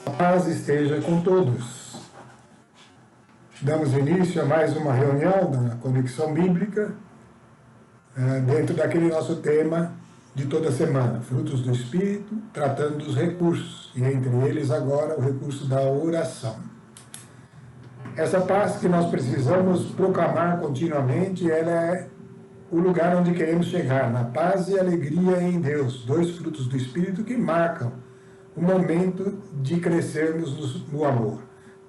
A paz esteja com todos. Damos início a mais uma reunião da Conexão Bíblica, dentro daquele nosso tema de toda semana, frutos do Espírito, tratando dos recursos, e entre eles agora o recurso da oração. Essa paz que nós precisamos proclamar continuamente, ela é o lugar onde queremos chegar, na paz e alegria em Deus, dois frutos do Espírito que marcam o momento de crescermos no amor.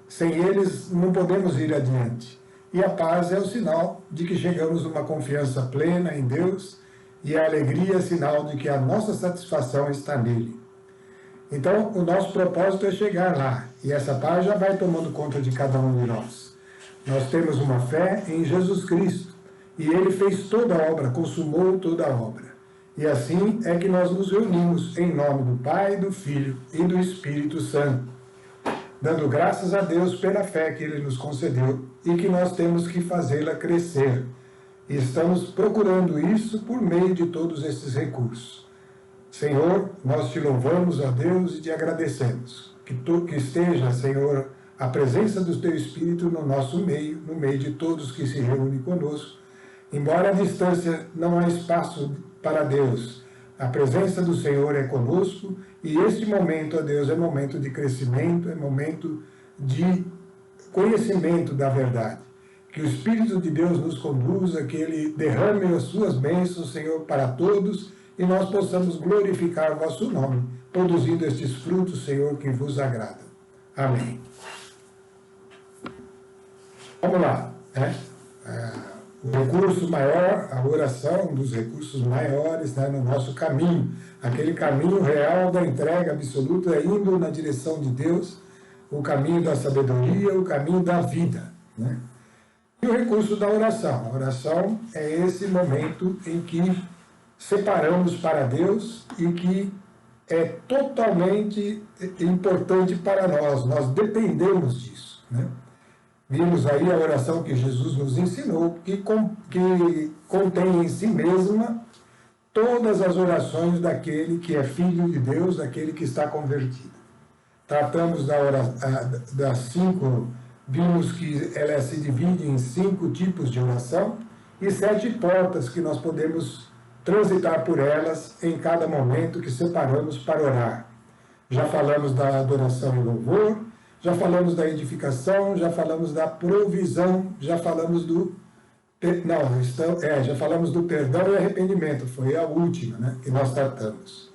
Sem eles não podemos ir adiante. E a paz é o sinal de que chegamos a uma confiança plena em Deus, e a alegria é sinal de que a nossa satisfação está nele. Então, o nosso propósito é chegar lá, e essa paz já vai tomando conta de cada um de nós. Nós temos uma fé em Jesus Cristo, e Ele fez toda a obra, consumou toda a obra. E assim é que nós nos reunimos em nome do Pai, do Filho e do Espírito Santo, dando graças a Deus pela fé que Ele nos concedeu e que nós temos que fazê-la crescer. E estamos procurando isso por meio de todos esses recursos. Senhor, nós te louvamos, a Deus, e te agradecemos. Que esteja, Senhor, a presença do Teu Espírito no nosso meio, no meio de todos que se reúnem conosco. Embora a distância não há espaço para Deus, a presença do Senhor é conosco, e este momento, ó Deus, é momento de crescimento, é momento de conhecimento da verdade. Que o Espírito de Deus nos conduza, que Ele derrame as suas bênçãos, Senhor, para todos, e nós possamos glorificar o vosso nome, produzindo estes frutos, Senhor, que vos agradam. Amém. Vamos lá, né? O recurso maior, a oração, um dos recursos maiores, né, no nosso caminho, aquele caminho real da entrega absoluta, indo na direção de Deus, o caminho da sabedoria, o caminho da vida, né? E o recurso da oração. A oração é esse momento em que separamos para Deus e que é totalmente importante para nós, nós dependemos disso, né? Vimos aí a oração que Jesus nos ensinou, que contém em si mesma todas as orações daquele que é filho de Deus, daquele que está convertido. Tratamos das 5, vimos que ela se divide em 5 tipos de oração e 7 portas que nós podemos transitar por elas em cada momento que separamos para orar. Já falamos da adoração e louvor, já falamos da edificação, já falamos da provisão, já falamos já falamos do perdão e arrependimento, foi a última, né, que nós tratamos.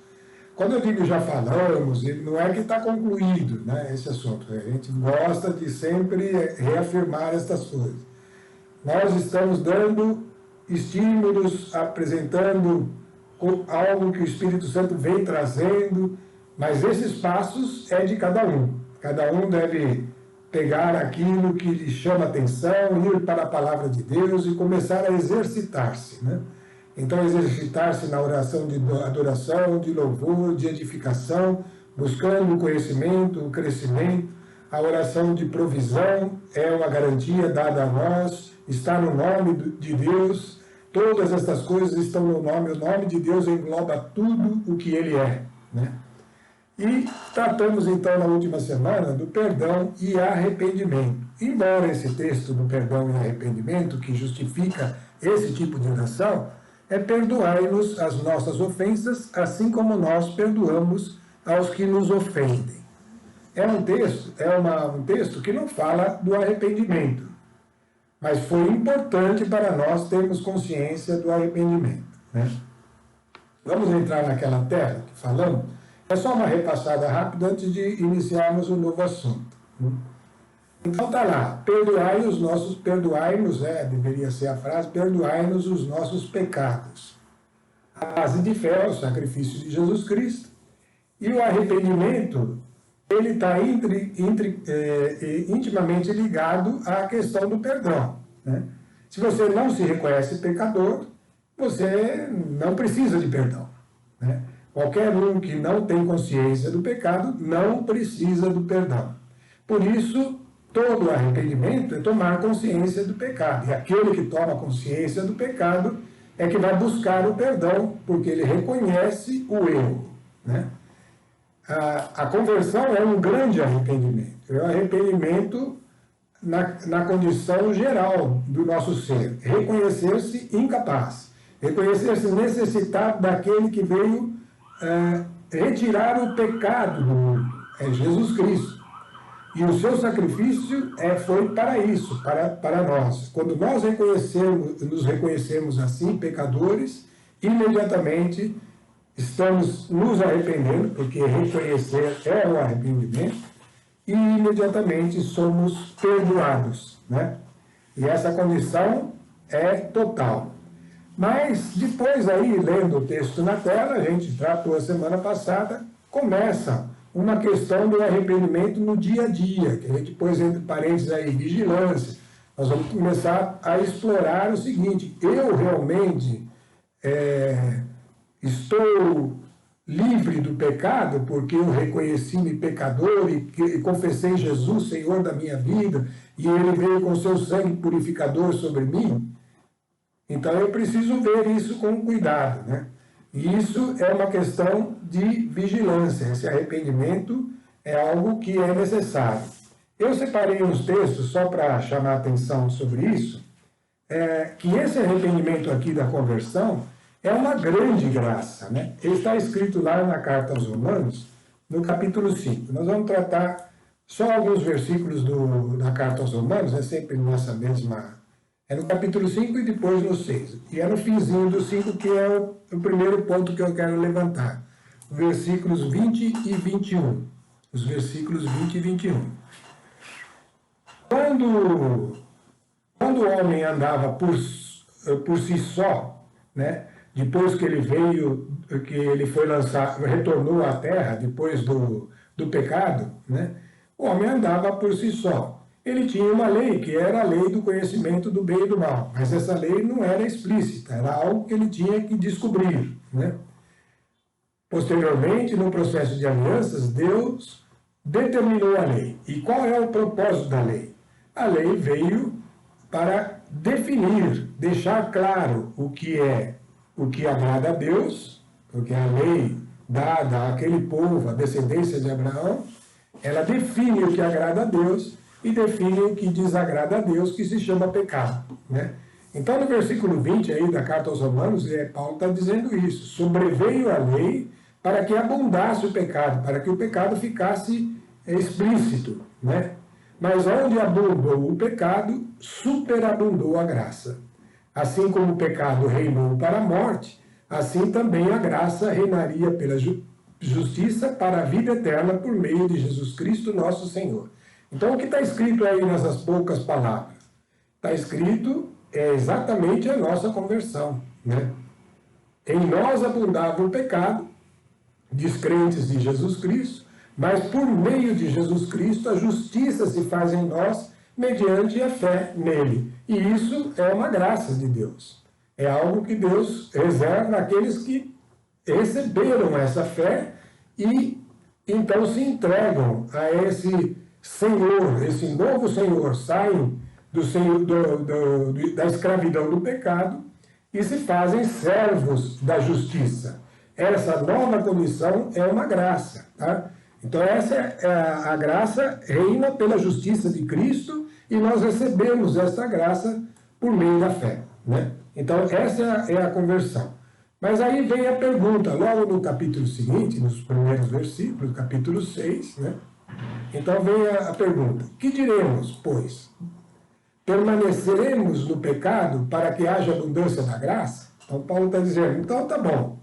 Quando eu digo já falamos, não é que está concluído, né, esse assunto, a gente gosta de sempre reafirmar estas coisas. Nós estamos dando estímulos, apresentando algo que o Espírito Santo vem trazendo, mas esses passos é de cada um. Cada um deve pegar aquilo que lhe chama atenção, ir para a palavra de Deus e começar a exercitar-se, né? Então, exercitar-se na oração de adoração, de louvor, de edificação, buscando o conhecimento, o crescimento. A oração de provisão é uma garantia dada a nós, está no nome de Deus. Todas estas coisas estão no nome. O nome de Deus engloba tudo o que Ele é, né? E tratamos então na última semana do perdão e arrependimento. Embora esse texto do perdão e arrependimento, que justifica esse tipo de oração, é perdoai-nos as nossas ofensas, assim como nós perdoamos aos que nos ofendem. É um texto que não fala do arrependimento, mas foi importante para nós termos consciência do arrependimento, né? Vamos entrar naquela tela que falamos. É só uma repassada rápida antes de iniciarmos um novo assunto. Então está lá, perdoai-nos, deveria ser a frase, perdoai-nos os nossos pecados. A base de fé é o sacrifício de Jesus Cristo. E o arrependimento, ele está intimamente ligado à questão do perdão, né? Se você não se reconhece pecador, você não precisa de perdão, né? Qualquer um que não tem consciência do pecado não precisa do perdão. Por isso, todo arrependimento é tomar consciência do pecado. E aquele que toma consciência do pecado é que vai buscar o perdão, porque ele reconhece o erro, né? a conversão é um grande arrependimento. É um arrependimento na condição geral do nosso ser. Reconhecer-se incapaz. Reconhecer-se necessitado daquele que veio retirar o pecado do mundo. É Jesus Cristo. E o seu sacrifício foi para isso, para nós. Quando nós nos reconhecemos assim, pecadores, imediatamente estamos nos arrependendo, porque reconhecer é o arrependimento, e imediatamente somos perdoados, né? E essa condição é total. Mas depois aí, lendo o texto na tela, a gente tratou a semana passada, começa uma questão do arrependimento no dia a dia, que a gente pôs entre parênteses aí, vigilância. Nós vamos começar a explorar o seguinte: eu realmente estou livre do pecado porque eu reconheci-me pecador e confessei Jesus, Senhor da minha vida, e Ele veio com seu sangue purificador sobre mim? Então eu preciso ver isso com cuidado, né? E isso é uma questão de vigilância. Esse arrependimento é algo que é necessário. Eu separei uns textos só para chamar a atenção sobre isso, que esse arrependimento aqui da conversão é uma grande graça, né? Ele está escrito lá na carta aos Romanos, no capítulo 5. Nós vamos tratar só alguns versículos da carta aos Romanos, é sempre nessa mesma... É no capítulo 5 e depois no 6. E é no finzinho do 5 que é o primeiro ponto que eu quero levantar. Versículos 20 e 21. Os versículos 20 e 21. Quando o homem andava por si só, né? Depois que ele veio, que ele foi lançado, retornou à terra depois do pecado, né? O homem andava por si só. Ele tinha uma lei, que era a lei do conhecimento do bem e do mal, mas essa lei não era explícita, era algo que ele tinha que descobrir, né? Posteriormente, no processo de alianças, Deus determinou a lei. E qual é o propósito da lei? A lei veio para definir, deixar claro o que agrada a Deus, porque a lei dada àquele povo, a descendência de Abraão, ela define o que agrada a Deus e define o que desagrada a Deus, que se chama pecado, né? Então, no versículo 20 aí da carta aos Romanos, Paulo está dizendo isso: sobreveio a lei para que abundasse o pecado, para que o pecado ficasse explícito, né? Mas onde abundou o pecado, superabundou a graça. Assim como o pecado reinou para a morte, assim também a graça reinaria pela justiça para a vida eterna por meio de Jesus Cristo, nosso Senhor. Então, o que está escrito aí nessas poucas palavras? Está escrito exatamente a nossa conversão, né? Em nós abundava o pecado, descrentes de Jesus Cristo, mas por meio de Jesus Cristo a justiça se faz em nós mediante a fé nele. E isso é uma graça de Deus. É algo que Deus reserva àqueles que receberam essa fé e então se entregam a esse Senhor, esse novo Senhor, saem da escravidão do pecado e se fazem servos da justiça. Essa nova condição é uma graça, tá? Então essa a graça reina pela justiça de Cristo e nós recebemos esta graça por meio da fé, né? Então essa é a conversão. Mas aí vem a pergunta, logo no capítulo seguinte, nos primeiros versículos, capítulo 6, né? Então vem a pergunta: que diremos, pois? Permaneceremos no pecado para que haja abundância da graça? Então Paulo está dizendo, então tá bom.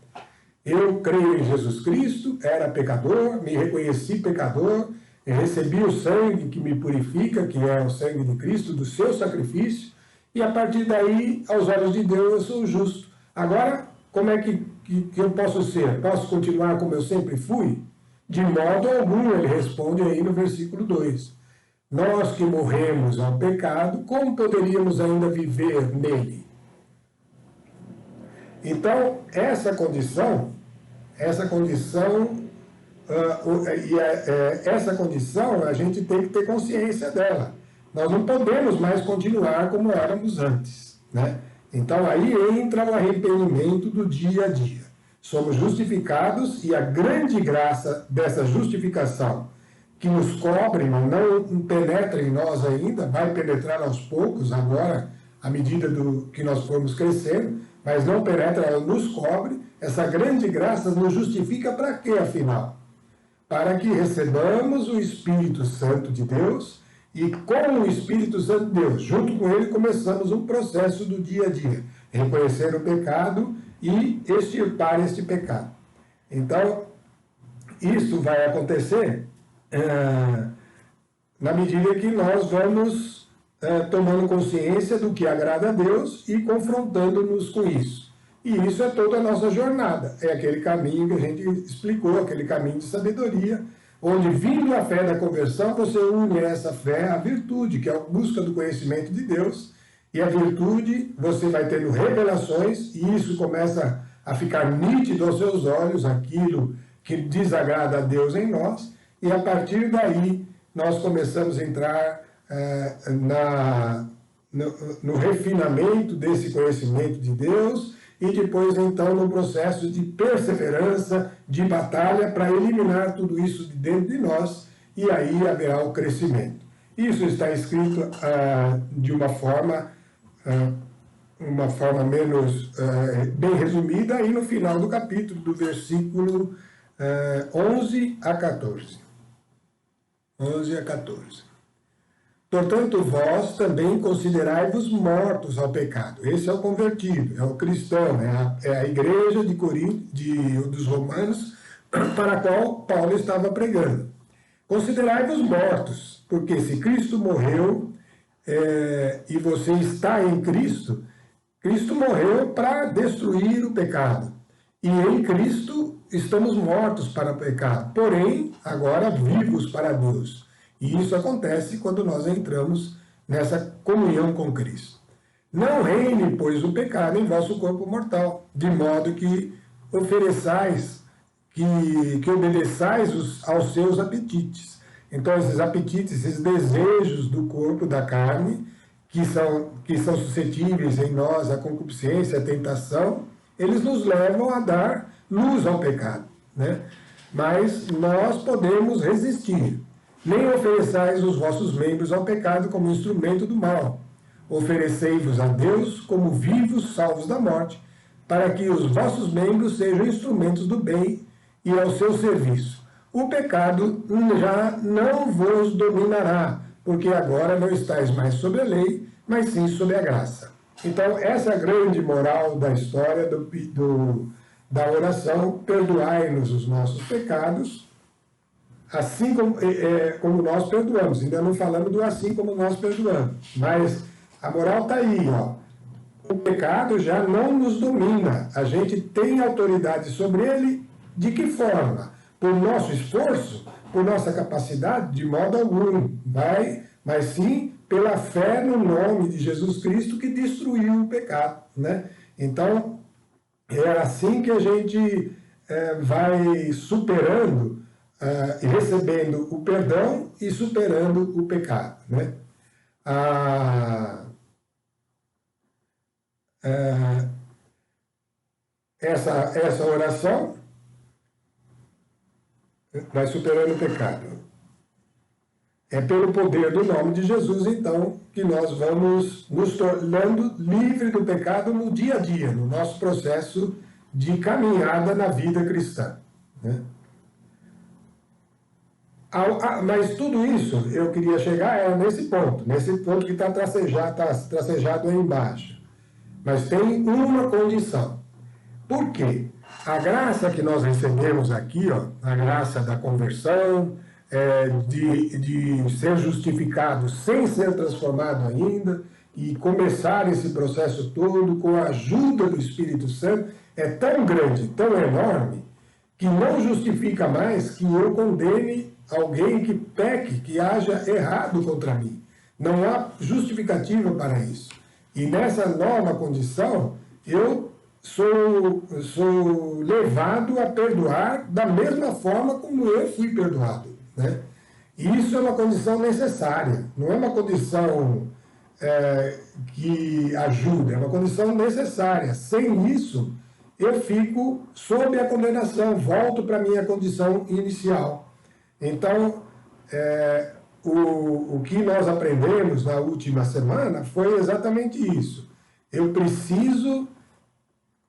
Eu creio em Jesus Cristo, era pecador, me reconheci pecador, recebi o sangue que me purifica, que é o sangue de Cristo, do seu sacrifício, e a partir daí, aos olhos de Deus, eu sou justo. Agora, como é que eu posso ser? Posso continuar como eu sempre fui? De modo algum, ele responde aí no versículo 2. Nós que morremos ao pecado, como poderíamos ainda viver nele? Então, essa condição a gente tem que ter consciência dela. Nós não podemos mais continuar como éramos antes, né? Então aí entra o arrependimento do dia a dia. Somos justificados e a grande graça dessa justificação, que nos cobre, mas não penetra em nós ainda, vai penetrar aos poucos agora, à medida que nós formos crescendo, mas não penetra, ela nos cobre. Essa grande graça nos justifica para quê, afinal? Para que recebamos o Espírito Santo de Deus e com o Espírito Santo de Deus, junto com ele, começamos um processo do dia a dia, reconhecer o pecado e extirpar este pecado. Então, isso vai acontecer na medida que nós vamos tomando consciência do que agrada a Deus e confrontando-nos com isso. E isso é toda a nossa jornada. É aquele caminho que a gente explicou, aquele caminho de sabedoria, onde, vindo a fé da conversão, você une essa fé à virtude, que é a busca do conhecimento de Deus. E a virtude, você vai tendo revelações, e isso começa a ficar nítido aos seus olhos, aquilo que desagrada a Deus em nós, e a partir daí nós começamos a entrar no refinamento desse conhecimento de Deus, e depois, então, no processo de perseverança, de batalha, para eliminar tudo isso de dentro de nós, e aí haverá o crescimento. Isso está escrito de uma forma menos bem resumida, aí no final do capítulo, do versículo 11 a 14. 11 a 14. Portanto, vós também considerai-vos mortos ao pecado. Esse é o convertido, é o cristão, é a igreja de Corinto, dos Romanos, para a qual Paulo estava pregando. Considerai-vos mortos, porque se Cristo morreu e você está em Cristo, Cristo morreu para destruir o pecado. E em Cristo estamos mortos para o pecado, porém, agora vivos para Deus. E isso acontece quando nós entramos nessa comunhão com Cristo. Não reine, pois, o pecado em vosso corpo mortal, de modo que ofereçais, que obedeçais aos seus apetites. Então, esses apetites, esses desejos do corpo, da carne, que são suscetíveis em nós à concupiscência, à tentação, eles nos levam a dar luz ao pecado, né? Mas nós podemos resistir. Nem ofereçais os vossos membros ao pecado como instrumento do mal. Oferecei-vos a Deus como vivos, salvos da morte, para que os vossos membros sejam instrumentos do bem e ao seu serviço. O pecado já não vos dominará, porque agora não estáis mais sob a lei, mas sim sob a graça. Então, essa é a grande moral da história da oração: perdoai-nos os nossos pecados, assim como nós perdoamos. Ainda não falamos do assim como nós perdoamos. Mas a moral está aí, ó. O pecado já não nos domina. A gente tem autoridade sobre ele. De que forma? Por nosso esforço? Por nossa capacidade? De modo algum. Mas sim pela fé no nome de Jesus Cristo, que destruiu o pecado, né? Então, é assim que a gente vai superando e recebendo o perdão e superando o pecado, né? Essa oração vai superando o pecado. É pelo poder do nome de Jesus, então, que nós vamos nos tornando livres do pecado no dia a dia, no nosso processo de caminhada na vida cristã, né? Mas tudo isso, eu queria chegar nesse ponto que está tracejado aí embaixo. Mas tem uma condição. Por quê? A graça que nós recebemos aqui, ó, a graça da conversão, de ser justificado sem ser transformado ainda, e começar esse processo todo com a ajuda do Espírito Santo, é tão grande, tão enorme, que não justifica mais que eu condene alguém que peque, que haja errado contra mim. Não há justificativa para isso. E nessa nova condição, eu sou levado a perdoar da mesma forma como eu fui perdoado, né? E isso é uma condição necessária, não é uma condição que ajuda, é uma condição necessária. Sem isso, eu fico sob a condenação, volto para a minha condição inicial. Então, o que nós aprendemos na última semana foi exatamente isso. Eu preciso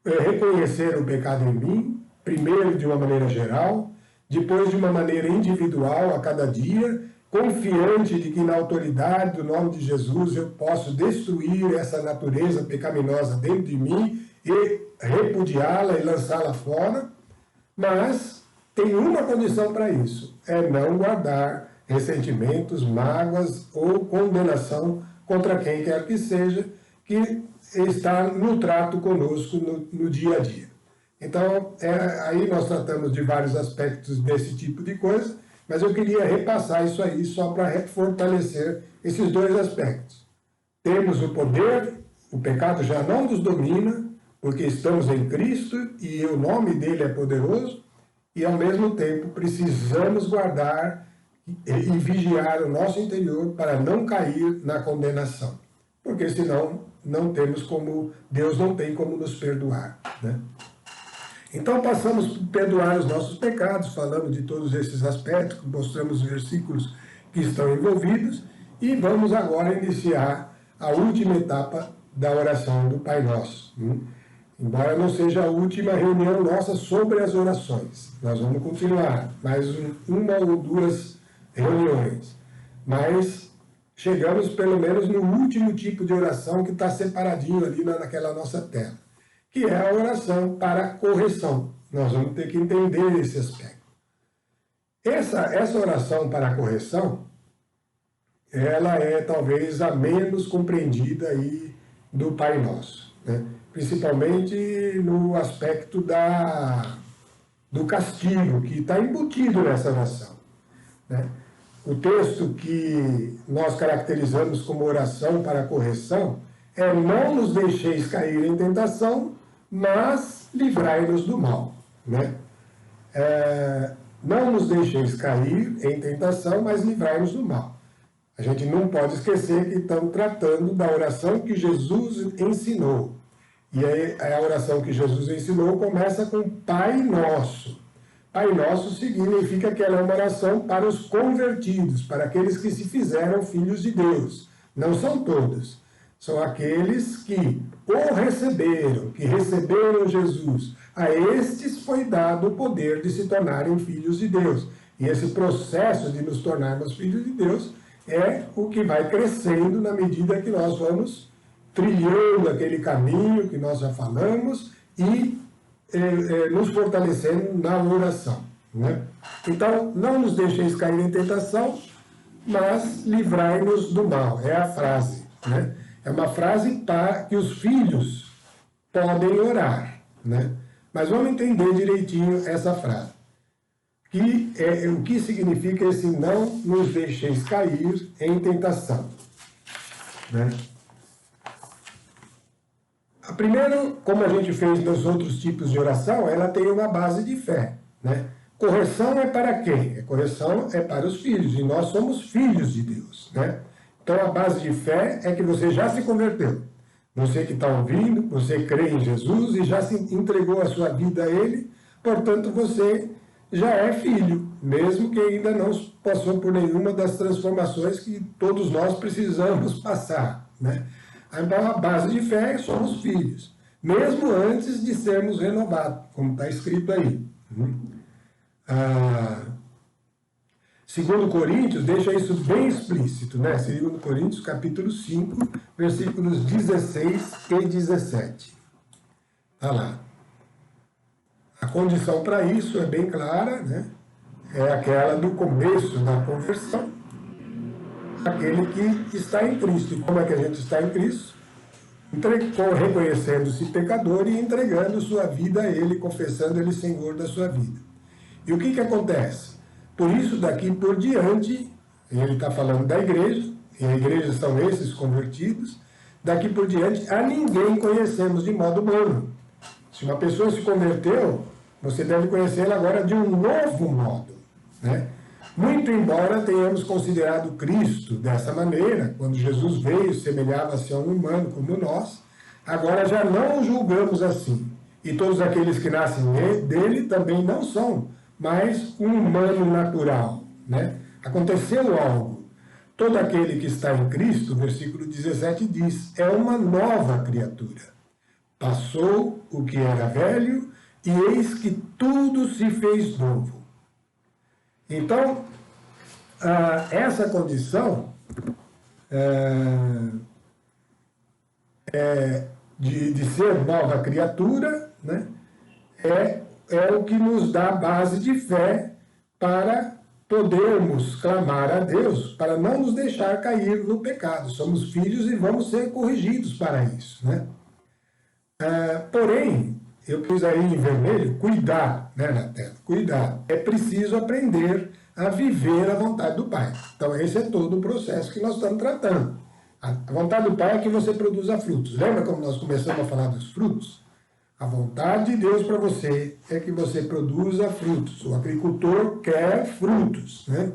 reconhecer o pecado em mim, primeiro de uma maneira geral, depois de uma maneira individual a cada dia, confiante de que na autoridade do nome de Jesus eu posso destruir essa natureza pecaminosa dentro de mim e repudiá-la e lançá-la fora, mas tem uma condição para isso, é não guardar ressentimentos, mágoas ou condenação contra quem quer que seja que está no trato conosco no dia a dia. Então, aí nós tratamos de vários aspectos desse tipo de coisa, mas eu queria repassar isso aí só para fortalecer esses dois aspectos. Temos o poder, o pecado já não nos domina, porque estamos em Cristo e o nome dele é poderoso, e ao mesmo tempo precisamos guardar e vigiar o nosso interior para não cair na condenação, porque senão não temos como, Deus não tem como nos perdoar, né? Então passamos por perdoar os nossos pecados, falando de todos esses aspectos, mostramos os versículos que estão envolvidos, e vamos agora iniciar a última etapa da oração do Pai Nosso. Embora não seja a última reunião nossa sobre as orações, nós vamos continuar mais uma ou duas reuniões, mas chegamos pelo menos no último tipo de oração que está separadinho ali naquela nossa tela, que é a oração para correção. Nós vamos ter que entender esse aspecto. Essa oração para correção, ela é talvez a menos compreendida aí do Pai Nosso, né? Principalmente no aspecto do castigo, que está embutido nessa oração, né? O texto que nós caracterizamos como oração para correção é: não nos deixeis cair em tentação, mas livrai-nos do mal, né? Não nos deixeis cair em tentação, mas livrai-nos do mal. A gente não pode esquecer que estamos tratando da oração que Jesus ensinou. E aí, a oração que Jesus ensinou começa com Pai Nosso. Pai Nosso significa que ela é uma oração para os convertidos, para aqueles que se fizeram filhos de Deus. Não são todos. São aqueles que o receberam, que receberam Jesus. A estes foi dado o poder de se tornarem filhos de Deus. E esse processo de nos tornarmos filhos de Deus é o que vai crescendo na medida que nós vamos trilhando aquele caminho que nós já falamos e nos fortalecendo na oração, né? Então, não nos deixeis cair em tentação, mas livrai-nos do mal. É a frase, né? É uma frase para que os filhos podem orar, né? Mas vamos entender direitinho essa frase. O que significa esse não nos deixeis cair em tentação, né? Primeiro, como a gente fez nos outros tipos de oração, ela tem uma base de fé, né? Correção é para quem? Correção é para os filhos, e nós somos filhos de Deus, né? Então a base de fé é que você já se converteu. Você que está ouvindo, você crê em Jesus e já se entregou a sua vida a Ele, portanto você já é filho, mesmo que ainda não passou por nenhuma das transformações que todos nós precisamos passar, né? Então, a base de fé é que somos filhos, mesmo antes de sermos renovados, como está escrito aí. Segundo Coríntios, deixa isso bem explícito, né? Segundo Coríntios, capítulo 5, versículos 16 e 17. Está lá. A condição para isso é bem clara, né? É aquela do começo da conversão. Aquele que está em Cristo. E como é que a gente está em Cristo? Reconhecendo-se pecador e entregando sua vida a Ele, confessando Ele Senhor da sua vida. E o que acontece? Por isso, daqui por diante, ele está falando da igreja, e a igreja são esses convertidos, daqui por diante, a ninguém conhecemos de modo humano. Se uma pessoa se converteu, você deve conhecê-la agora de um novo modo, né? Muito embora tenhamos considerado Cristo dessa maneira, quando Jesus veio, semelhava-se a um humano como nós, agora já não o julgamos assim. E todos aqueles que nascem dele também não são mais um humano natural, né? Aconteceu algo. Todo aquele que está em Cristo, versículo 17 diz, é uma nova criatura. Passou o que era velho, e eis que tudo se fez novo. Então, essa condição de ser nova criatura, né, é o que nos dá base de fé para podermos clamar a Deus, para não nos deixar cair no pecado. Somos filhos e vamos ser corrigidos para isso, né? Porém, eu pus aí em vermelho, cuidar, né, na tela, cuidar. É preciso aprender a viver a vontade do Pai. Então, esse é todo o processo que nós estamos tratando. A vontade do Pai é que você produza frutos. Lembra como nós começamos a falar dos frutos? A vontade de Deus para você é que você produza frutos. O agricultor quer frutos, né?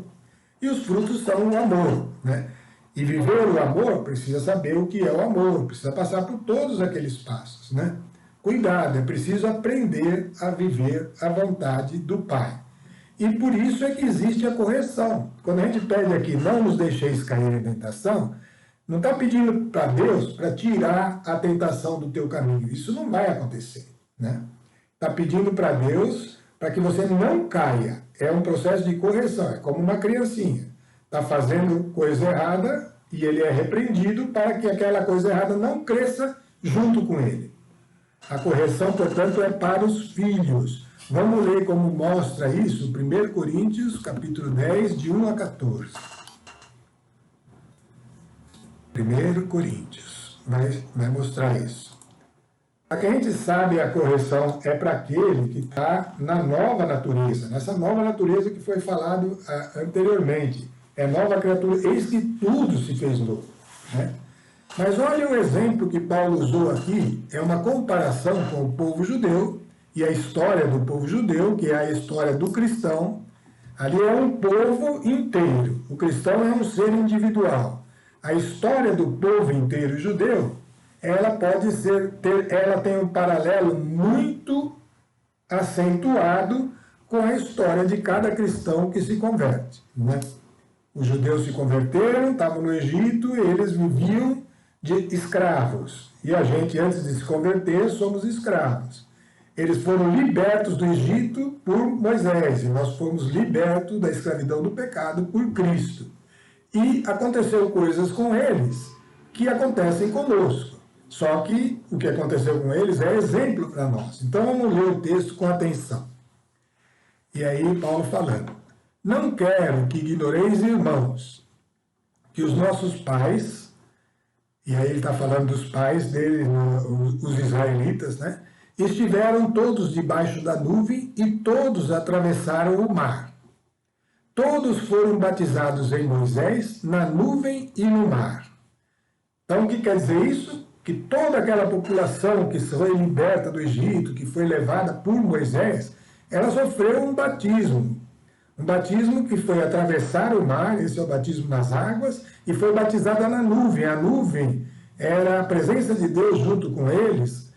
E os frutos são o amor, né? E viver o amor precisa saber o que é o amor, precisa passar por todos aqueles passos, né? Cuidado, é preciso aprender a viver a vontade do Pai. E por isso é que existe a correção. Quando a gente pede aqui, não nos deixeis cair em tentação, não está pedindo para Deus para tirar a tentação do teu caminho. Isso não vai acontecer, né? Está pedindo para Deus para que você não caia. É um processo de correção, é como uma criancinha. Está fazendo coisa errada e ele é repreendido para que aquela coisa errada não cresça junto com ele. A correção, portanto, é para os filhos. Vamos ler como mostra isso, 1 Coríntios, capítulo 10, de 1 a 14. 1 Coríntios vai mostrar isso. A que a gente sabe a correção é para aquele que está na nova natureza, nessa nova natureza que foi falado anteriormente. É nova criatura, eis que tudo se fez novo, né? Mas olha o exemplo que Paulo usou aqui, é uma comparação com o povo judeu e a história do povo judeu, que é a história do cristão. Ali é um povo inteiro, o cristão é um ser individual. A história do povo inteiro judeu, ela tem um paralelo muito acentuado com a história de cada cristão que se converte, né? Os judeus se converteram, estavam no Egito, eles viviam de escravos. E a gente, antes de se converter, somos escravos. Eles foram libertos do Egito por Moisés, e nós fomos libertos da escravidão do pecado por Cristo. E aconteceu coisas com eles que acontecem conosco. Só que o que aconteceu com eles é exemplo para nós. Então vamos ler o texto com atenção. E aí Paulo falando. Não quero que ignoreis, irmãos, que os nossos pais, e aí ele está falando dos pais dele, os israelitas, né? Estiveram todos debaixo da nuvem e todos atravessaram o mar. Todos foram batizados em Moisés, na nuvem e no mar. Então, o que quer dizer isso? Que toda aquela população que foi liberta do Egito, que foi levada por Moisés, ela sofreu um batismo. Um batismo que foi atravessar o mar, esse é o batismo nas águas, e foi batizada na nuvem. A nuvem era a presença de Deus junto com eles,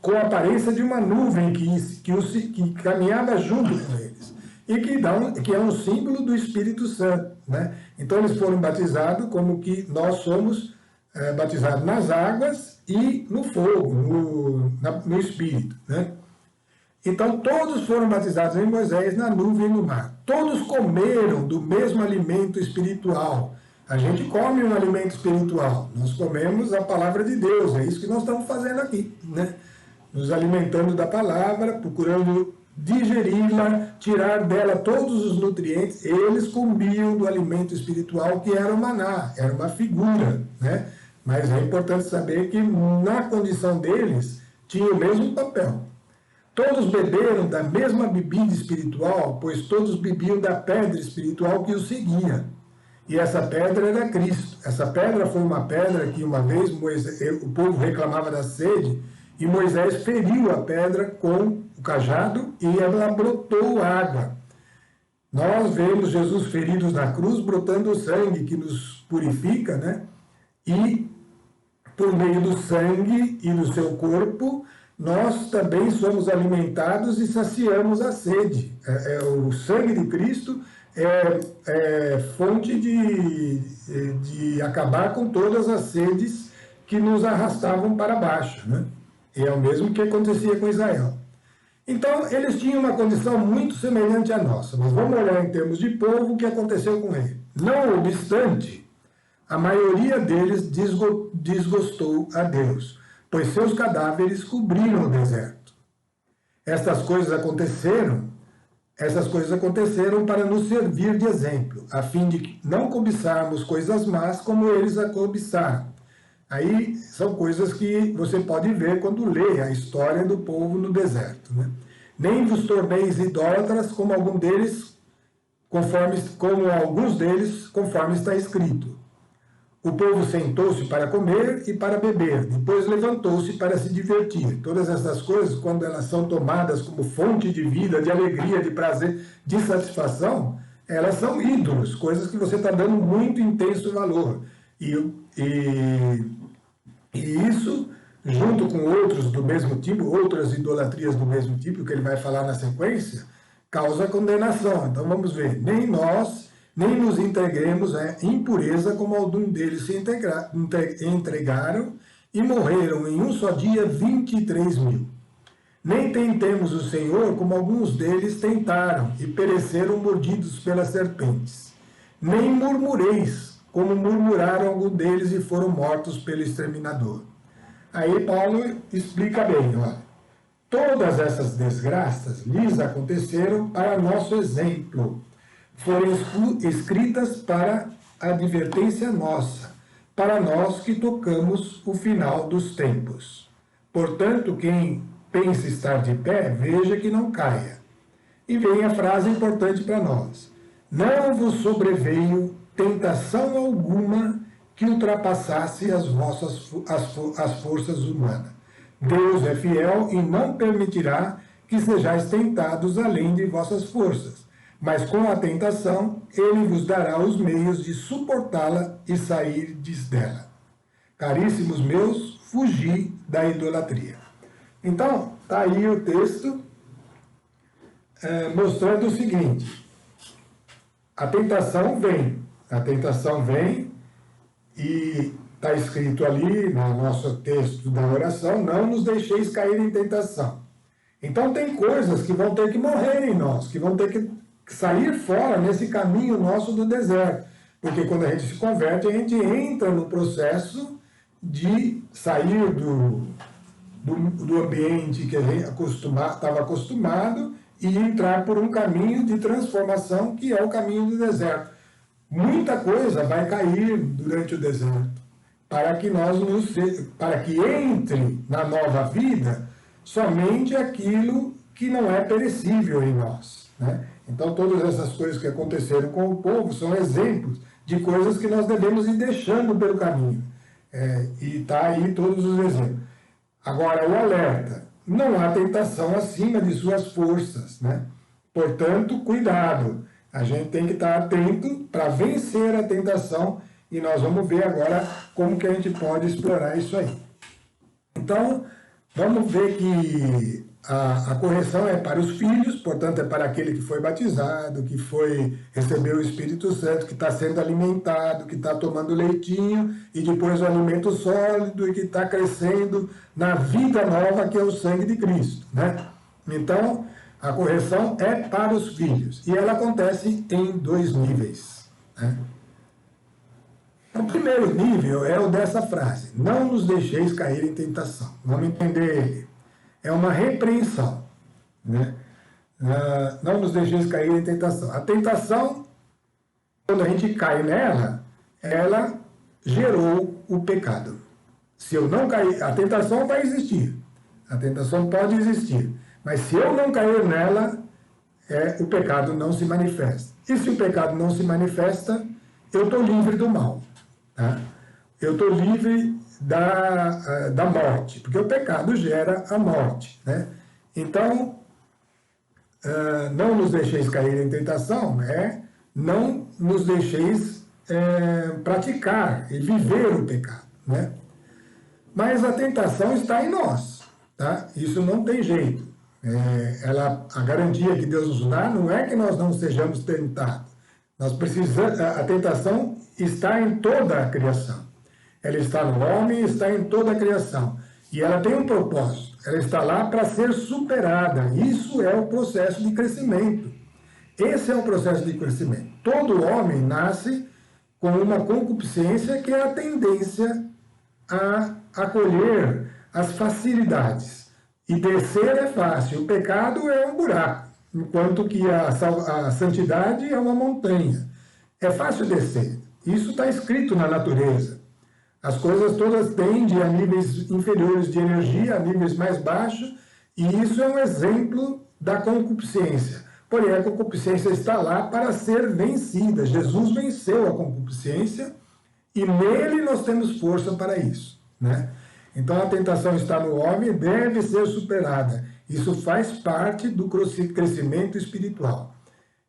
com a aparência de uma nuvem que caminhava junto com eles. E que é um símbolo do Espírito Santo, né? Então eles foram batizados como que nós somos batizados nas águas e no fogo, no Espírito, né? Então todos foram batizados em Moisés, na nuvem e no mar. Todos comeram do mesmo alimento espiritual. A gente come um alimento espiritual. Nós comemos a palavra de Deus. É isso que nós estamos fazendo aqui, né? Nos alimentando da palavra, procurando digeri-la, tirar dela todos os nutrientes. Eles comiam do alimento espiritual, que era o maná, era uma figura, né? Mas é importante saber que na condição deles tinha o mesmo papel. Todos beberam da mesma bebida espiritual, pois todos bebiam da pedra espiritual que os seguia. E essa pedra era Cristo. Essa pedra foi uma pedra que uma vez o povo reclamava da sede, e Moisés feriu a pedra com o cajado e ela brotou água. Nós vemos Jesus feridos na cruz, brotando o sangue que nos purifica, né? E por meio do sangue e do seu corpo, nós também somos alimentados e saciamos a sede. O sangue de Cristo é fonte de acabar com todas as sedes que nos arrastavam para baixo, né? E é o mesmo que acontecia com Israel. Então, eles tinham uma condição muito semelhante à nossa, mas vamos olhar em termos de povo o que aconteceu com ele. Não obstante, a maioria deles desgostou a Deus, pois seus cadáveres cobriram o deserto. Essas coisas aconteceram para nos servir de exemplo, a fim de não cobiçarmos coisas más como eles a cobiçaram. Aí são coisas que você pode ver quando lê a história do povo no deserto, né? Nem vos torneis idólatras como alguns deles, conforme está escrito. O povo sentou-se para comer e para beber, depois levantou-se para se divertir. Todas essas coisas, quando elas são tomadas como fonte de vida, de alegria, de prazer, de satisfação, elas são ídolos, coisas que você está dando muito intenso valor. E isso, junto com outros do mesmo tipo, outras idolatrias do mesmo tipo, que ele vai falar na sequência, causa condenação. Então vamos ver, nem nós, nem nos entreguemos à impureza como algum deles se entregaram e morreram em um só dia 23.000. Nem tentemos o Senhor como alguns deles tentaram e pereceram mordidos pelas serpentes. Nem murmureis como murmuraram alguns deles e foram mortos pelo exterminador. Aí Paulo explica bem, olha, todas essas desgraças lhes aconteceram para nosso exemplo, foram escritas para advertência nossa, para nós que tocamos o final dos tempos. Portanto, quem pensa estar de pé, veja que não caia. E vem a frase importante para nós. Não vos sobreveio tentação alguma que ultrapassasse as forças humanas. Deus é fiel e não permitirá que sejais tentados além de vossas forças, mas com a tentação ele vos dará os meios de suportá-la e sairdes dela. Caríssimos meus, fugi da idolatria. Então, está aí o texto mostrando o seguinte: a tentação vem e está escrito ali no nosso texto da oração, não nos deixeis cair em tentação. Então tem coisas que vão ter que morrer em nós, que vão ter que sair fora nesse caminho nosso do deserto. Porque quando a gente se converte, a gente entra no processo de sair do ambiente que a gente estava acostumado e entrar por um caminho de transformação que é o caminho do deserto. Muita coisa vai cair durante o deserto, para que entre na nova vida somente aquilo que não é perecível em nós, né? Então todas essas coisas que aconteceram com o povo são exemplos de coisas que nós devemos ir deixando pelo caminho. E está aí todos os exemplos. Agora, o alerta: não há tentação acima de suas forças, né? Portanto, cuidado. A gente tem que estar atento para vencer a tentação e nós vamos ver agora como que a gente pode explorar isso aí. Então, vamos ver que a correção é para os filhos, portanto é para aquele que foi batizado, que recebeu o Espírito Santo, que está sendo alimentado, que está tomando leitinho e depois o alimento sólido e que está crescendo na vida nova que é o sangue de Cristo, né? Então, a correção é para os filhos e ela acontece em 2 níveis, né? O primeiro nível é o dessa frase: não nos deixeis cair em tentação. Vamos entender ele. É uma repreensão, né? Não nos deixeis cair em tentação. A tentação, quando a gente cai nela, ela gerou o pecado. Se eu não cair, a tentação vai existir. A tentação pode existir. Mas se eu não cair nela, o pecado não se manifesta. E se o pecado não se manifesta, eu estou livre do mal, tá? Eu estou livre da morte, porque o pecado gera a morte, né? Então, não nos deixeis cair em tentação, não nos deixeis praticar e viver o pecado, né? Mas a tentação está em nós, tá? Isso não tem jeito. A garantia que Deus nos dá não é que nós não sejamos tentados. Nós precisamos, a tentação está em toda a criação. Ela está no homem, está em toda a criação. E ela tem um propósito. Ela está lá para ser superada. Isso é o processo de crescimento. Esse é o processo de crescimento. Todo homem nasce com uma concupiscência que é a tendência a acolher as facilidades. E descer é fácil. O pecado é um buraco, enquanto que a santidade é uma montanha. É fácil descer. Isso está escrito na natureza. As coisas todas tendem a níveis inferiores de energia, a níveis mais baixos, e isso é um exemplo da concupiscência. Porém, a concupiscência está lá para ser vencida. Jesus venceu a concupiscência e nele nós temos força para isso, né? Então, a tentação está no homem e deve ser superada. Isso faz parte do crescimento espiritual.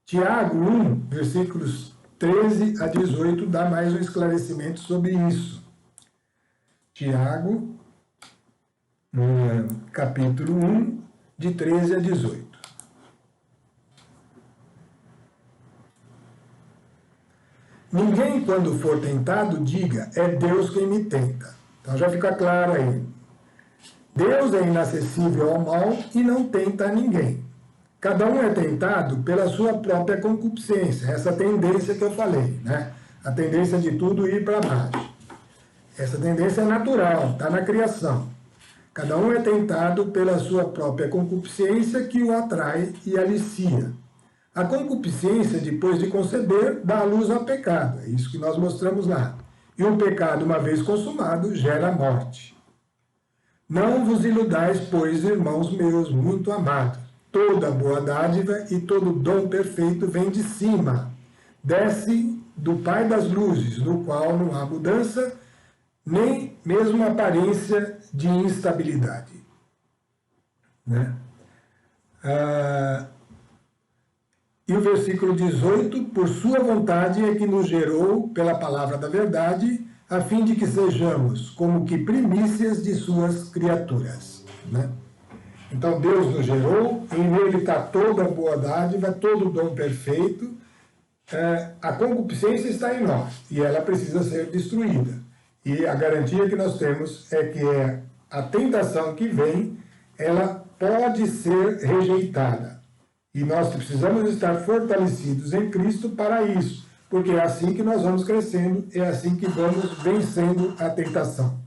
Tiago 1, versículos 13 a 18, dá mais um esclarecimento sobre isso. Tiago, capítulo 1, de 13 a 18. Ninguém, quando for tentado, diga, é Deus quem me tenta. Então já fica claro aí. Deus é inacessível ao mal e não tenta ninguém. Cada um é tentado pela sua própria concupiscência, essa tendência que eu falei, né? A tendência de tudo ir para baixo. Essa tendência é natural, está na criação. Cada um é tentado pela sua própria concupiscência que o atrai e alicia. A concupiscência, depois de conceber, dá à luz ao pecado. É isso que nós mostramos lá. E o pecado, uma vez consumado, gera morte. Não vos iludais, pois, irmãos meus, muito amados. Toda boa dádiva e todo dom perfeito vem de cima. Desce do Pai das luzes, no qual não há mudança, nem mesmo aparência de instabilidade. Né? E o versículo 18, por sua vontade é que nos gerou pela palavra da verdade, a fim de que sejamos como que primícias de suas criaturas. Né? Então Deus nos gerou, em nele está toda a boa dádiva, todo o dom perfeito. A concupiscência está em nós e ela precisa ser destruída. E a garantia que nós temos é que a tentação que vem, ela pode ser rejeitada. E nós precisamos estar fortalecidos em Cristo para isso, porque é assim que nós vamos crescendo, é assim que vamos vencendo a tentação.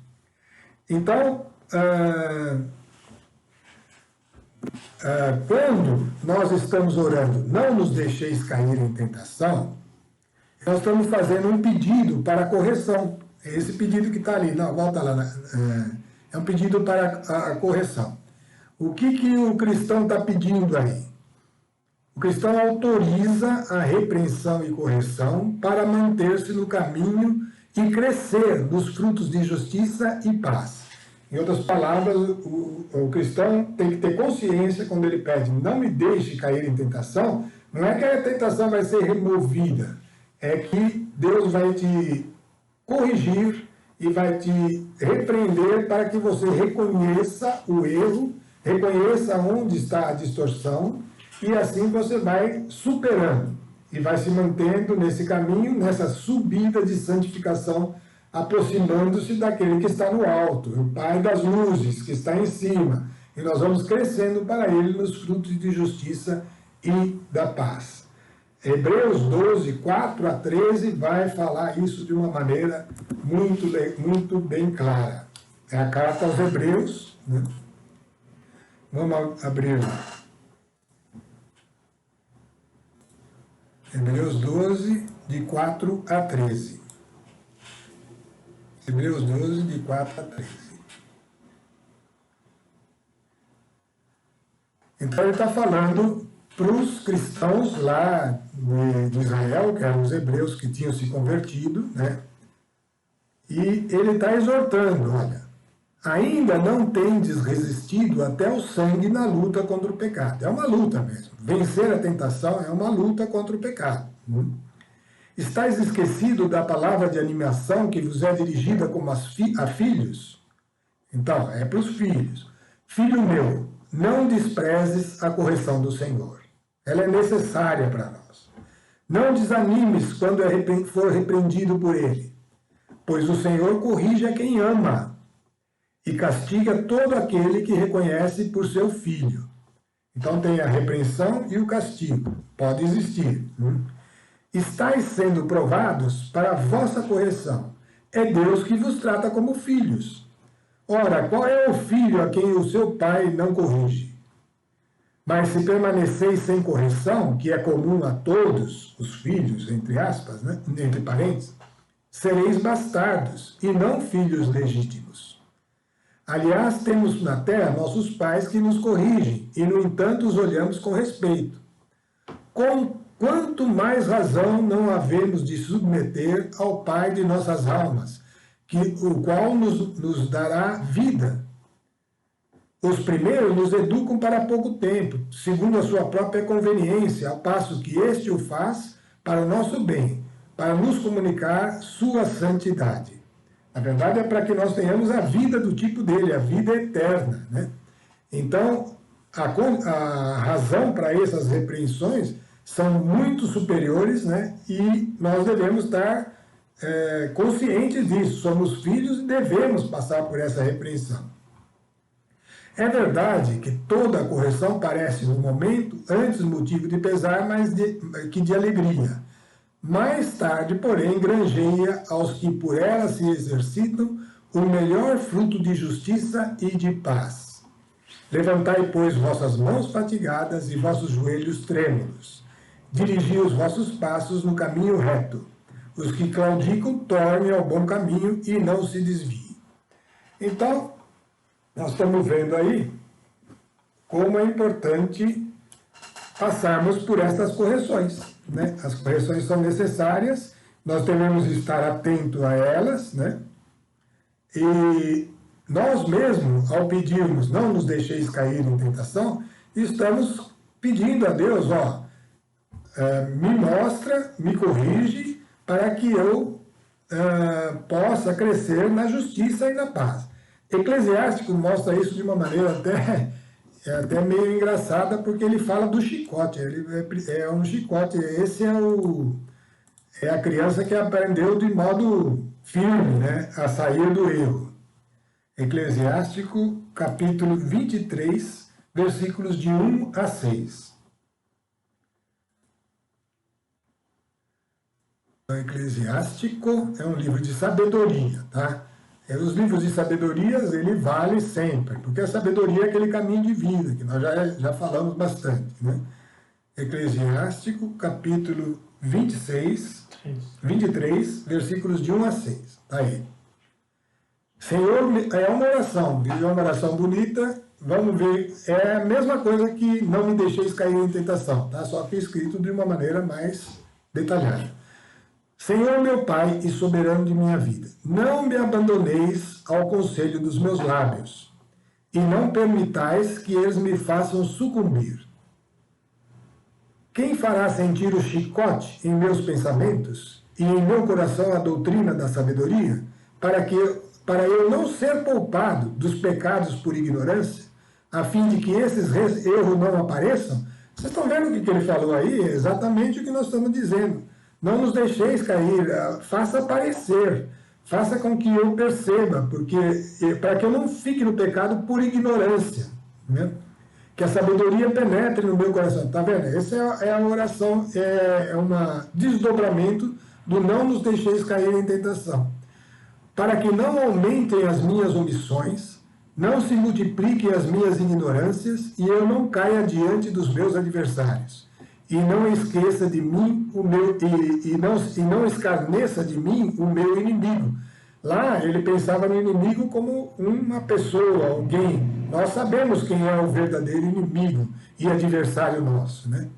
Então, quando nós estamos orando, não nos deixeis cair em tentação, nós estamos fazendo um pedido para correção. É esse pedido que está ali, não, volta lá, é um pedido para a correção. O que o cristão está pedindo aí? O cristão autoriza a repreensão e correção para manter-se no caminho e crescer nos frutos de justiça e paz. Em outras palavras, o cristão tem que ter consciência quando ele pede, não me deixe cair em tentação, não é que a tentação vai ser removida, é que Deus vai te corrigir e vai te repreender para que você reconheça o erro, reconheça onde está a distorção, e assim você vai superando e vai se mantendo nesse caminho, nessa subida de santificação, aproximando-se daquele que está no alto, o Pai das luzes, que está em cima. E nós vamos crescendo para ele nos frutos de justiça e da paz. Hebreus 12, 4 a 13 vai falar isso de uma maneira muito bem clara. É a carta aos Hebreus, né? Vamos abrir lá. Hebreus 12, de 4 a 13. Hebreus 12, de 4 a 13. Então ele está falando para os cristãos lá de Israel, que eram os hebreus que tinham se convertido, né? E ele está exortando, olha, ainda não tendes resistido até o sangue na luta contra o pecado. É uma luta mesmo. Vencer a tentação é uma luta contra o pecado. Estais esquecido da palavra de animação que vos é dirigida como a filhos? Então, é para os filhos. Filho meu, não desprezes a correção do Senhor. Ela é necessária para nós. Não desanimes quando for repreendido por ele, pois o Senhor corrige a quem ama e castiga todo aquele que reconhece por seu filho. Então tem a repreensão e o castigo. Pode existir. Estais sendo provados para a vossa correção. É Deus que vos trata como filhos. Ora, qual é o filho a quem o seu pai não corrige? Mas se permaneceis sem correção, que é comum a todos os filhos, entre aspas, né? Entre parênteses, sereis bastardos e não filhos legítimos. Aliás, temos na terra nossos pais que nos corrigem e, no entanto, os olhamos com respeito. Com quanto mais razão não havemos de submeter ao Pai de nossas almas, o qual nos dará vida. Os primeiros nos educam para pouco tempo, segundo a sua própria conveniência, ao passo que este o faz para o nosso bem, para nos comunicar sua santidade. Na verdade, é para que nós tenhamos a vida do tipo dele, a vida eterna, né? Então, a razão para essas repreensões são muito superiores, né? E nós devemos estar conscientes disso. Somos filhos e devemos passar por essa repreensão. É verdade que toda a correção parece, no momento, antes motivo de pesar, mas que de alegria. Mais tarde, porém, granjeia aos que por ela se exercitam o melhor fruto de justiça e de paz. Levantai, pois, vossas mãos fatigadas e vossos joelhos trêmulos. Dirigi os vossos passos no caminho reto. Os que claudicam, tornem ao bom caminho e não se desviem. Então, nós estamos vendo aí como é importante passarmos por essas correções, né? As correções são necessárias, nós devemos estar atentos a elas, né? E nós mesmos, ao pedirmos, não nos deixeis cair em tentação, estamos pedindo a Deus, me mostra, me corrige, para que eu possa crescer na justiça e na paz. Eclesiástico mostra isso de uma maneira até meio engraçada, porque ele fala do chicote. Ele é um chicote. Esse é a criança que aprendeu de modo firme, né, a sair do erro. Eclesiástico, capítulo 23, versículos de 1 a 6. O Eclesiástico é um livro de sabedoria, tá? Os livros de sabedorias, ele vale sempre, porque a sabedoria é aquele caminho de vida, que nós já falamos bastante, né? Eclesiástico, capítulo 23, versículos de 1 a 6. Tá aí. Senhor, é uma oração, é uma oração bonita, vamos ver, é a mesma coisa que não me deixeis cair em tentação, tá? Só que escrito de uma maneira mais detalhada. Senhor meu Pai e soberano de minha vida, não me abandoneis ao conselho dos meus lábios, e não permitais que eles me façam sucumbir. Quem fará sentir o chicote em meus pensamentos, e em meu coração a doutrina da sabedoria, para eu não ser poupado dos pecados por ignorância, a fim de que esses erros não apareçam? Vocês estão vendo o que ele falou aí? É exatamente o que nós estamos dizendo. Não nos deixeis cair, faça aparecer, faça com que eu perceba, para que eu não fique no pecado por ignorância, né? Que a sabedoria penetre no meu coração. Está vendo? Essa é a oração, é um desdobramento do não nos deixeis cair em tentação. Para que não aumentem as minhas omissões, não se multipliquem as minhas ignorâncias e eu não caia diante dos meus adversários. E não esqueça de mim e não escarneça de mim o meu inimigo. Lá ele pensava no inimigo como uma pessoa, alguém. Nós sabemos quem é o verdadeiro inimigo e adversário nosso, né?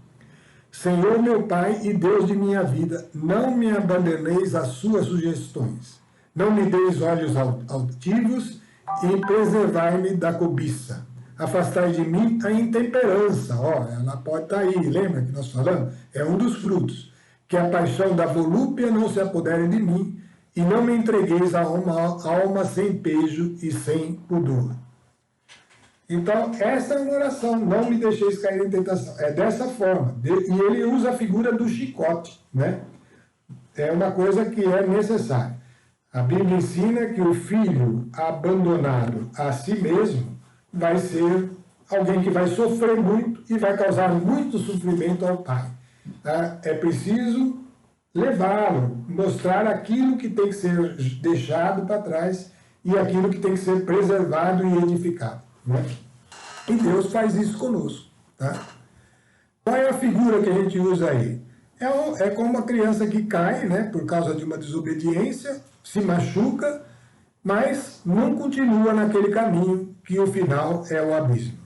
Senhor meu Pai e Deus de minha vida, não me abandoneis às suas sugestões. Não me deis olhos altivos e preservai-me da cobiça. Afastai de mim a intemperança. Ela pode estar aí, lembra que nós falamos? É um dos frutos. Que a paixão da volúpia não se apodere de mim, e não me entregueis a uma alma sem pejo e sem pudor. Então, essa é uma oração, não me deixeis cair em tentação. É dessa forma. E ele usa a figura do chicote, né? É uma coisa que é necessária. A Bíblia ensina que o filho abandonado a si mesmo vai ser alguém que vai sofrer muito e vai causar muito sofrimento ao pai. Tá? É preciso levá-lo, mostrar aquilo que tem que ser deixado para trás e aquilo que tem que ser preservado e edificado. Né? E Deus faz isso conosco. Tá? Qual é a figura que a gente usa aí? É como uma criança que cai, né, por causa de uma desobediência, se machuca, mas não continua naquele caminho que o final é o abismo.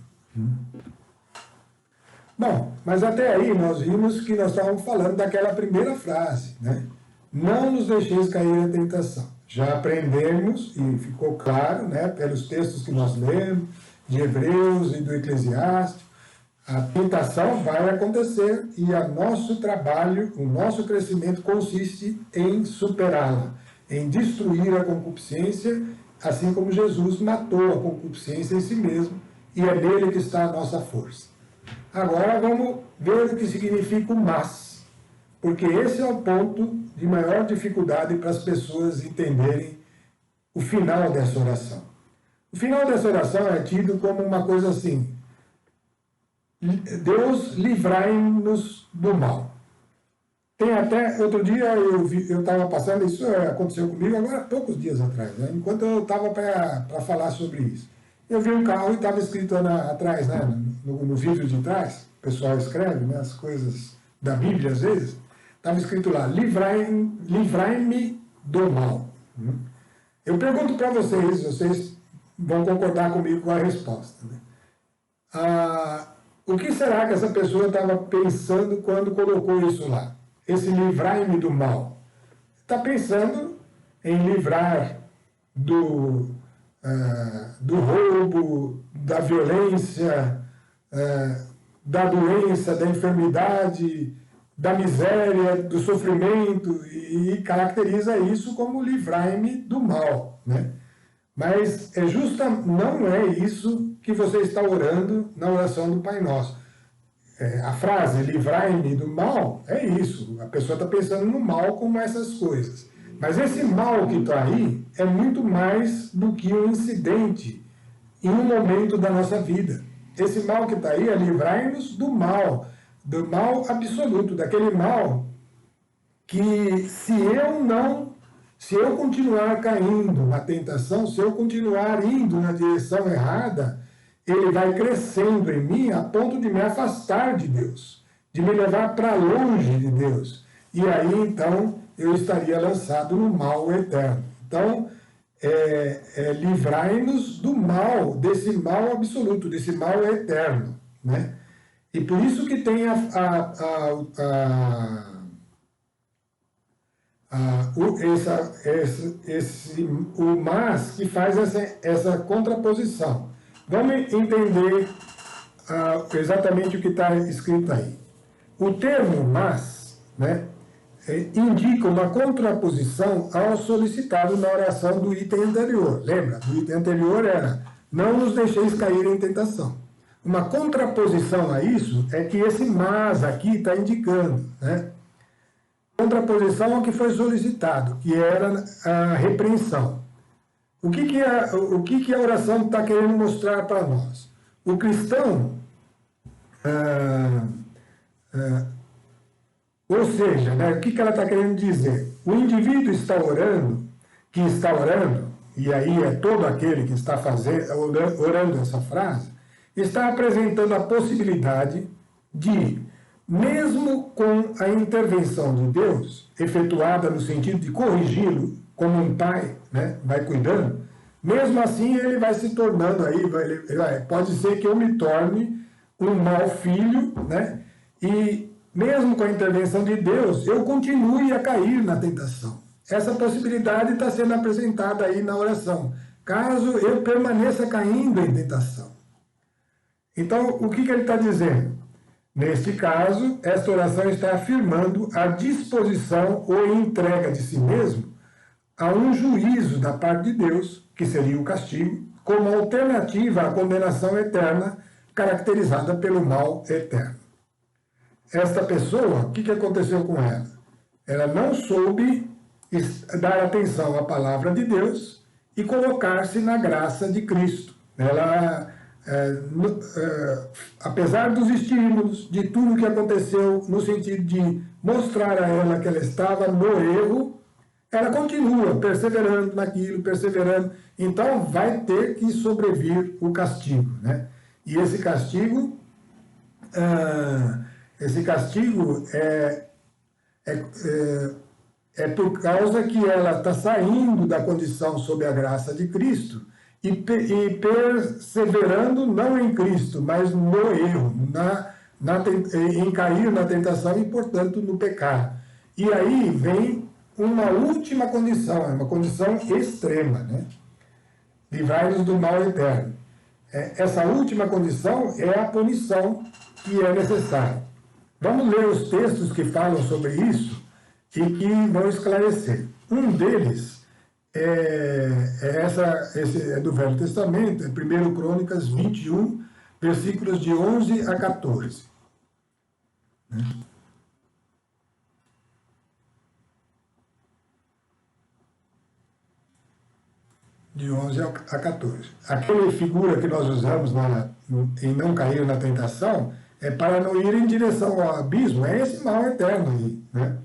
Bom, mas até aí nós vimos que nós estávamos falando daquela primeira frase, né? Não nos deixeis cair na tentação. Já aprendemos, e ficou claro, né, pelos textos que nós lemos, de Hebreus e do Eclesiástico, a tentação vai acontecer e o nosso trabalho, o nosso crescimento consiste em superá-la, em destruir a concupiscência, assim como Jesus matou a concupiscência em si mesmo, e é nele que está a nossa força. Agora vamos ver o que significa o mas, porque esse é o ponto de maior dificuldade para as pessoas entenderem o final dessa oração. O final dessa oração é tido como uma coisa assim: Deus livrai-nos do mal. Tem até, outro dia eu estava passando, isso aconteceu comigo agora há poucos dias atrás, né? Enquanto eu estava para falar sobre isso. Eu vi um carro e estava escrito atrás, né? No vídeo de trás, o pessoal escreve, né, as coisas da Bíblia às vezes, estava escrito lá, livrai-me do mal. Eu pergunto para vocês vão concordar comigo com a resposta. Né? O que será que essa pessoa estava pensando quando colocou isso lá? Esse livrai-me do mal. Está pensando em livrar do roubo, da violência, da doença, da enfermidade, da miséria, do sofrimento, e caracteriza isso como livrai-me do mal. Né? Mas não é isso que você está orando na oração do Pai Nosso. A frase livrai-me do mal é isso. A pessoa está pensando no mal como essas coisas. Mas esse mal que está aí é muito mais do que um incidente em um momento da nossa vida. Esse mal que está aí é livrai-nos do mal absoluto, daquele mal que se eu continuar caindo na tentação, se eu continuar indo na direção errada, ele vai crescendo em mim a ponto de me afastar de Deus, de me levar para longe de Deus. E aí, então, eu estaria lançado no mal eterno. Então, livrai-nos do mal, desse mal absoluto, desse mal eterno. Né? E por isso que tem o mas que faz essa contraposição. Vamos entender exatamente o que está escrito aí. O termo mas, né, indica uma contraposição ao solicitado na oração do item anterior. Lembra? O item anterior era: não nos deixeis cair em tentação. Uma contraposição a isso é que esse mas aqui está indicando, né? Contraposição ao que foi solicitado, que era a repreensão. O que a oração está querendo mostrar para nós? O cristão, ou seja, né, o que ela está querendo dizer? O indivíduo que está orando, e aí é todo aquele que está orando essa frase, está apresentando a possibilidade de, mesmo com a intervenção de Deus, efetuada no sentido de corrigi-lo, como um pai, né, vai cuidando, mesmo assim ele vai se tornando aí, pode ser que eu me torne um mau filho, né, e mesmo com a intervenção de Deus, eu continue a cair na tentação. Essa possibilidade está sendo apresentada aí na oração, caso eu permaneça caindo em tentação. Então, o que ele está dizendo? Neste caso, esta oração está afirmando a disposição ou entrega de si mesmo a um juízo da parte de Deus, que seria o castigo, como alternativa à condenação eterna, caracterizada pelo mal eterno. Esta pessoa, o que aconteceu com ela? Ela não soube dar atenção à palavra de Deus e colocar-se na graça de Cristo. Ela, apesar dos estímulos, de tudo que aconteceu, no sentido de mostrar a ela que ela estava no erro, ela continua perseverando naquilo, perseverando. Então vai ter que sobrevir o castigo, né? E esse castigo é por causa que ela está saindo da condição sob a graça de Cristo e perseverando não em Cristo, mas no erro, em cair na tentação e, portanto, no pecado. E aí vem uma última condição, uma condição extrema, né? Livrai-nos do mal eterno. Essa última condição é a punição que é necessária. Vamos ler os textos que falam sobre isso e que vão esclarecer. Um deles esse é do Velho Testamento, é 1 Crônicas 21, versículos de 11 a 14. Né? De 11 a 14. Aquela figura que nós usamos em não cair na tentação é para não ir em direção ao abismo, é esse mal eterno aí, né?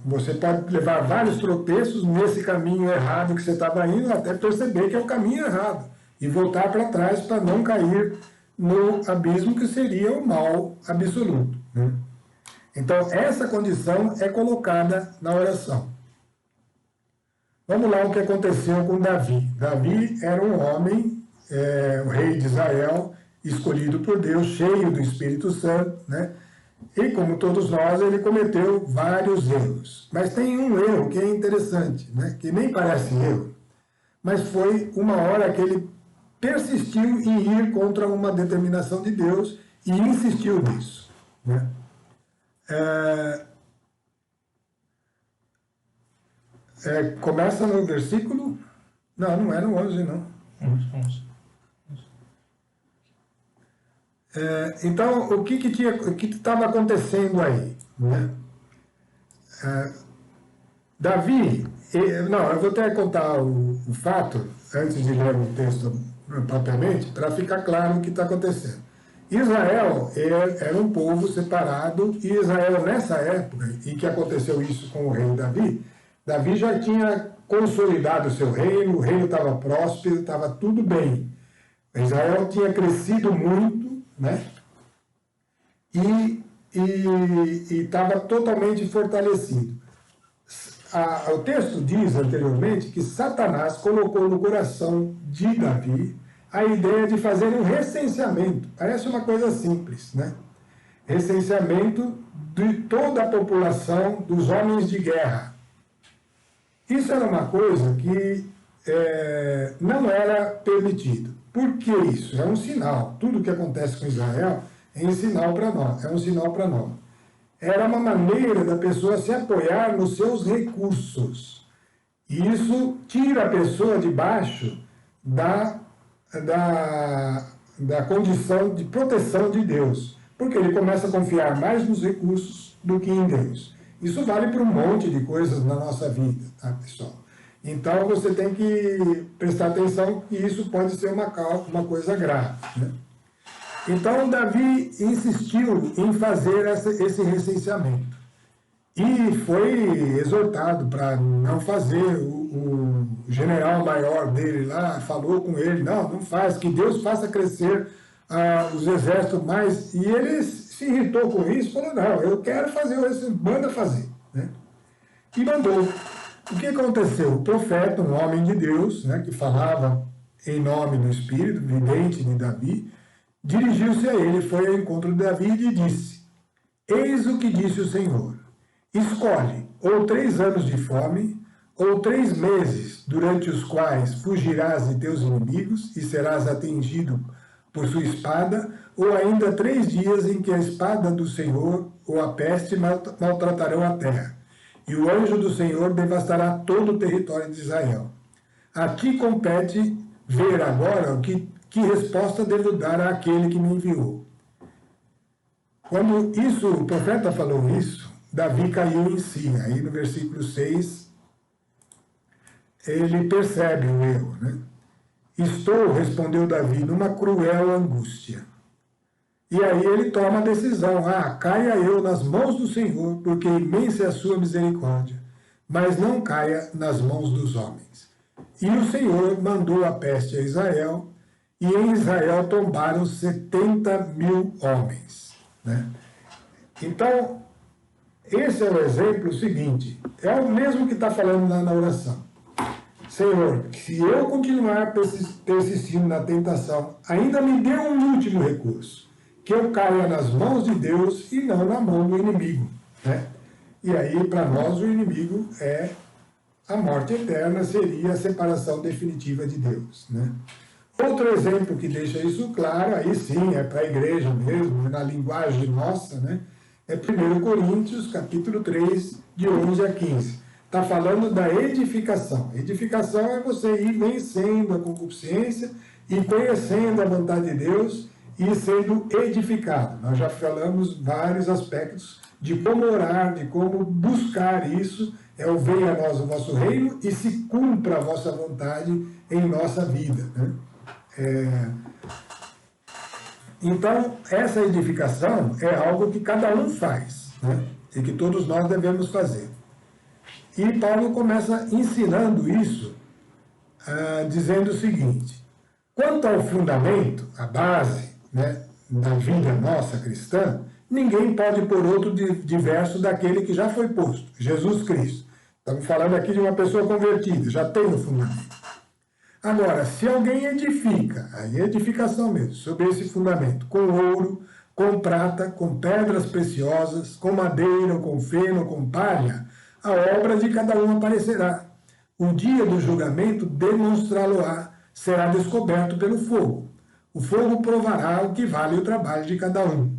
Você pode levar vários tropeços nesse caminho errado que você estava indo, até perceber que é o caminho errado, e voltar para trás para não cair no abismo que seria o mal absoluto, né? Então, essa condição é colocada na oração. Vamos lá o que aconteceu com Davi. Davi era um homem, o rei de Israel, escolhido por Deus, cheio do Espírito Santo, né? E como todos nós, ele cometeu vários erros. Mas tem um erro que é interessante, né? Que nem parece erro, mas foi uma hora que ele persistiu em ir contra uma determinação de Deus e insistiu nisso, né? Começa no versículo... Não é no 11, não. 11. Então, o que estava acontecendo aí, né? Davi... eu vou até contar o fato, antes de ler o texto propriamente, para ficar claro o que está acontecendo. Israel era um povo separado, e Israel, nessa época em que aconteceu isso com o rei Davi, Davi já tinha consolidado o seu reino, o reino estava próspero, estava tudo bem. Israel tinha crescido muito, né? E estava totalmente fortalecido. O texto diz anteriormente que Satanás colocou no coração de Davi a ideia de fazer um recenseamento. Parece uma coisa simples, né? Recenseamento de toda a população dos homens de guerra. Isso era uma coisa que não era permitido. Por que isso? É um sinal. Tudo que acontece com Israel é um sinal para nós. Era uma maneira da pessoa se apoiar nos seus recursos. E isso tira a pessoa de baixo da condição de proteção de Deus. Porque ele começa a confiar mais nos recursos do que em Deus. Isso vale para um monte de coisas na nossa vida, tá, pessoal? Então, você tem que prestar atenção que isso pode ser uma coisa grave, né? Então, Davi insistiu em fazer esse recenseamento. E foi exortado para não fazer. O general maior dele lá falou com ele, não faz, que Deus faça crescer os exércitos mais. E ele se irritou com isso, falou, não, eu quero fazer, manda fazer, né? E mandou. O que aconteceu? O profeta, um homem de Deus, né, que falava em nome do Espírito, vidente de Davi, dirigiu-se a ele, foi ao encontro de Davi e disse, eis o que disse o Senhor, escolhe ou 3 anos de fome, ou 3 meses, durante os quais fugirás de teus inimigos e serás atingido por sua espada, ou ainda 3 dias em que a espada do Senhor ou a peste maltratarão a terra. e o anjo do Senhor devastará todo o território de Israel. A ti compete ver agora que resposta devo dar àquele que me enviou. Quando o profeta falou isso, Davi caiu em si. Aí no versículo 6, ele percebe o erro, né? Estou, respondeu Davi, numa cruel angústia. E aí ele toma a decisão, caia eu nas mãos do Senhor, porque imensa é a sua misericórdia, mas não caia nas mãos dos homens. E o Senhor mandou a peste a Israel, e em Israel tombaram 70.000 homens, né? Então, esse é o exemplo seguinte, é o mesmo que está falando na oração. Senhor, se eu continuar persistindo na tentação, ainda me dê um último recurso, que eu caia nas mãos de Deus e não na mão do inimigo, né? E aí, para nós, o inimigo é a morte eterna, seria a separação definitiva de Deus, né? Outro exemplo que deixa isso claro, aí sim, é para a igreja mesmo, na linguagem nossa, né? É 1 Coríntios, capítulo 3, de 11 a 15. Está falando da edificação. Edificação é você ir vencendo a concupiscência e conhecendo a vontade de Deus e sendo edificado. Nós já falamos vários aspectos de como orar, de como buscar isso. É o venha a nós o vosso reino e se cumpra a vossa vontade em nossa vida, né? Então, essa edificação é algo que cada um faz, né? E que todos nós devemos fazer. E Paulo começa ensinando isso, dizendo o seguinte: quanto ao fundamento, a base, né, da vida nossa cristã, ninguém pode pôr outro diverso daquele que já foi posto, Jesus Cristo. Estamos falando aqui de uma pessoa convertida, já tem o fundamento. Agora, se alguém edifica, aí é edificação mesmo, sobre esse fundamento, com ouro, com prata, com pedras preciosas, com madeira, com feno, com palha, a obra de cada um aparecerá. O dia do julgamento demonstrá-lo-á, será descoberto pelo fogo. O fogo provará o que vale o trabalho de cada um.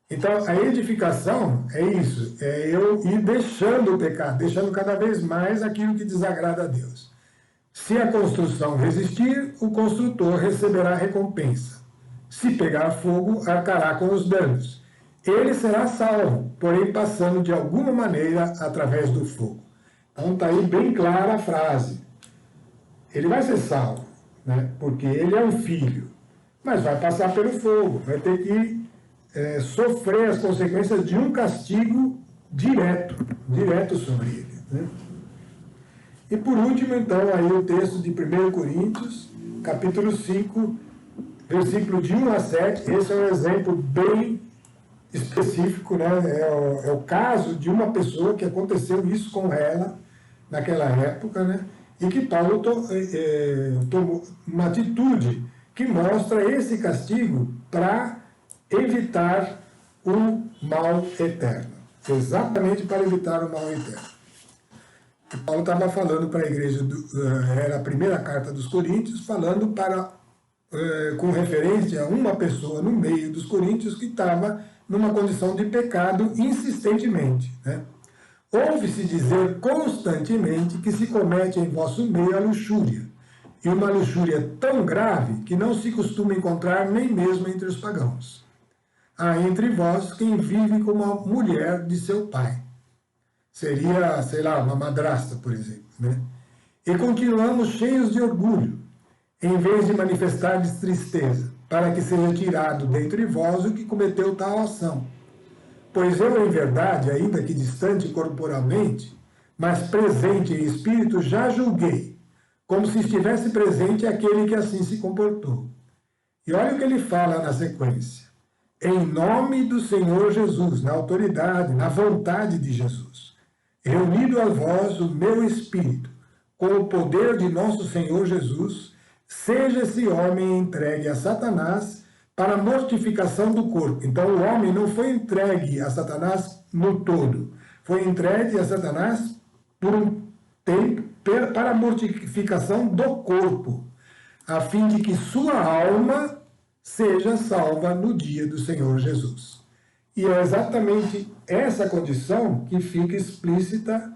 Então, a edificação é isso, é eu ir deixando o pecado, deixando cada vez mais aquilo que desagrada a Deus. Se a construção resistir, o construtor receberá recompensa. Se pegar fogo, arcará com os danos. Ele será salvo, porém passando de alguma maneira através do fogo. Então está aí bem clara a frase. Ele vai ser salvo, né? Porque ele é um filho, mas vai passar pelo fogo, vai ter que sofrer as consequências de um castigo direto sobre ele, né? E por último, então, aí o texto de 1 Coríntios, capítulo 5, versículo de 1 a 7, esse é um exemplo bem específico, né? É o caso de uma pessoa que aconteceu isso com ela naquela época, né? E que Paulo tomou uma atitude que mostra esse castigo para evitar o mal eterno. Exatamente para evitar o mal eterno. Paulo estava falando para a igreja, era a primeira carta dos Coríntios, falando com referência a uma pessoa no meio dos coríntios que estava numa condição de pecado insistentemente, né? Ouve-se dizer constantemente que se comete em vosso meio a luxúria, e uma luxúria tão grave que não se costuma encontrar nem mesmo entre os pagãos. Há entre vós quem vive como a mulher de seu pai. Seria, sei lá, uma madrasta, por exemplo, né? E continuamos cheios de orgulho, em vez de manifestardes tristeza, para que seja tirado dentre vós o que cometeu tal ação. Pois eu, em verdade, ainda que distante corporalmente, mas presente em espírito, já julguei, como se estivesse presente aquele que assim se comportou. E olha o que ele fala na sequência. Em nome do Senhor Jesus, na autoridade, na vontade de Jesus, reunido a vós o meu espírito, com o poder de nosso Senhor Jesus, seja esse homem entregue a Satanás para a mortificação do corpo. Então o homem não foi entregue a Satanás no todo, foi entregue a Satanás por um tempo para a mortificação do corpo, a fim de que sua alma seja salva no dia do Senhor Jesus. E é exatamente essa condição que fica explícita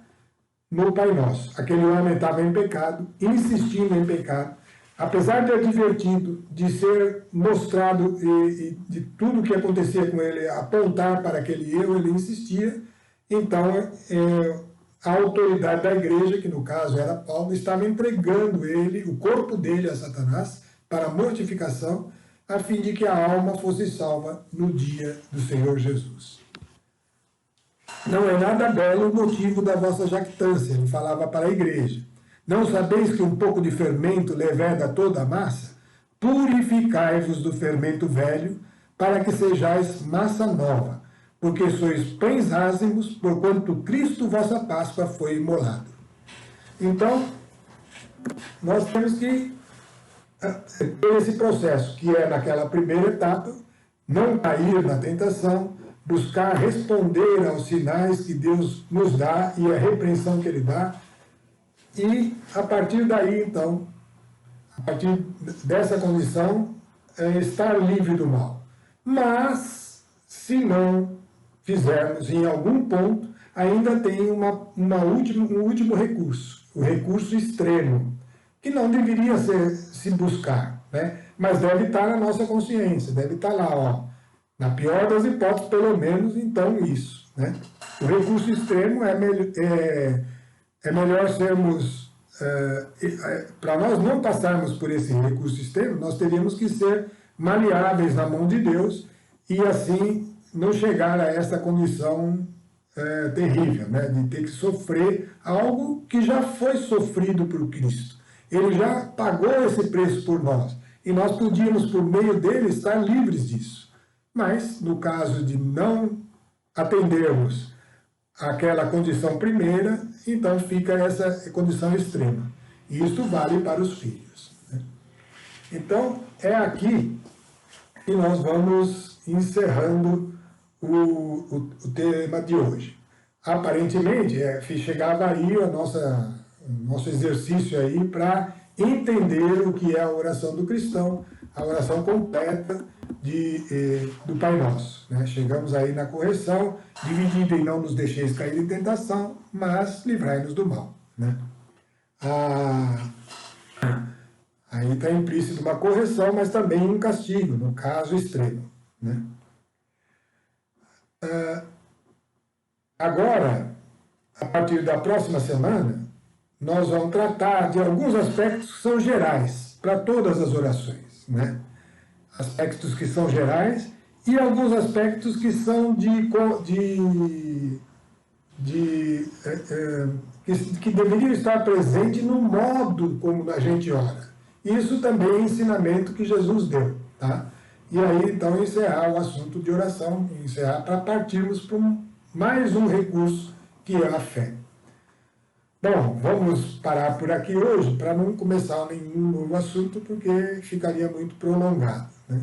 no Pai Nosso. Aquele homem estava em pecado, insistindo em pecado, apesar de advertido, de ser mostrado e de tudo o que acontecia com ele, apontar para aquele erro, ele insistia. Então, a autoridade da igreja, que no caso era Paulo, estava entregando ele, o corpo dele a Satanás, para mortificação, a fim de que a alma fosse salva no dia do Senhor Jesus. Não é nada belo o motivo da vossa jactância, ele falava para a igreja. Não sabeis que um pouco de fermento leveda toda a massa? Purificai-vos do fermento velho, para que sejais massa nova, porque sois pães ázimos, porquanto Cristo vossa Páscoa foi imolado. Então, nós temos que ter esse processo, que é naquela primeira etapa, não cair na tentação, buscar responder aos sinais que Deus nos dá e a repreensão que Ele dá, e a partir daí, então, a partir dessa condição, estar livre do mal. Mas, se não fizermos em algum ponto, ainda tem um último recurso, o recurso extremo, que não deveria se buscar, né? Mas deve estar na nossa consciência, deve estar lá, ó, na pior das hipóteses, pelo menos, então, isso, né? O recurso extremo é melhor sermos, para nós não passarmos por esse recurso extremo, nós teríamos que ser maleáveis na mão de Deus e assim não chegar a essa condição terrível, né? De ter que sofrer algo que já foi sofrido por Cristo. Ele já pagou esse preço por nós e nós podíamos, por meio dele, estar livres disso. Mas, no caso de não atendermos aquela condição primeira, então fica essa condição extrema. E isto vale para os filhos, né? Então, é aqui que nós vamos encerrando o tema de hoje. Aparentemente, chegava aí o nosso exercício aí para entender o que é a oração do cristão, a oração completa do Pai Nosso, né? Chegamos aí na correção, dividida em não nos deixeis cair em tentação, mas livrai-nos do mal, né? Aí está implícito uma correção, mas também um castigo, no caso extremo, né? Agora, a partir da próxima semana, nós vamos tratar de alguns aspectos que são gerais para todas as orações, né? Aspectos que são gerais e alguns aspectos que são que deveriam estar presentes no modo como a gente ora. Isso também é ensinamento que Jesus deu, tá? E aí, então, encerrar o assunto de oração, encerrar para partirmos para mais um recurso, que é a fé. Bom, vamos parar por aqui hoje, para não começar nenhum novo assunto, porque ficaria muito prolongado, né?